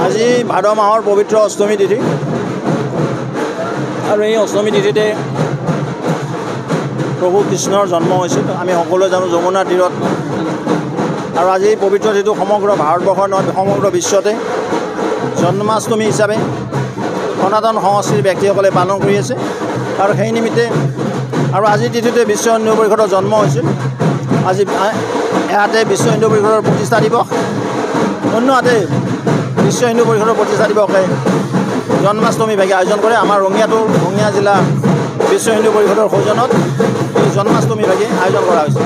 আজি ভাদ মাহৰ পবিত্ৰ অষ্টমী তিথি আৰু এই অষ্টমী তিথিতে প্ৰভু কৃষ্ণৰ জন্ম হৈছিল। আমি সকলোৱে জানো যমুনা তীৰত। আৰু আজি এই পবিত্ৰ তিথিটো সমগ্ৰ ভাৰতবৰ্ষৰ নহয় সমগ্ৰ বিশ্বতে জন্মাষ্টমী হিচাপে সনাতন সংস্কৃতিৰ ব্যক্তিসকলে পালন কৰি আছে। আৰু সেই নিমিত্তে আৰু আজিৰ তিথিতে বিশ্ব হিন্দু পৰিষদৰ জন্ম হৈছিল। আজি এহাতে বিশ্ব হিন্দু পৰিষদৰ প্ৰতিষ্ঠা দিৱস, অন্য হাতে বিশ্ব হিন্দু পৰিষদৰ প্ৰতিষ্ঠা দিৱসে জন্মাষ্টমী ভাগে আয়োজন কৰে। আমাৰ ৰঙিয়া জিলা বিশ্ব হিন্দু পৰিষদৰ সৌজন্যত এই জন্মাষ্টমী ভাগে আয়োজন কৰা হৈছে।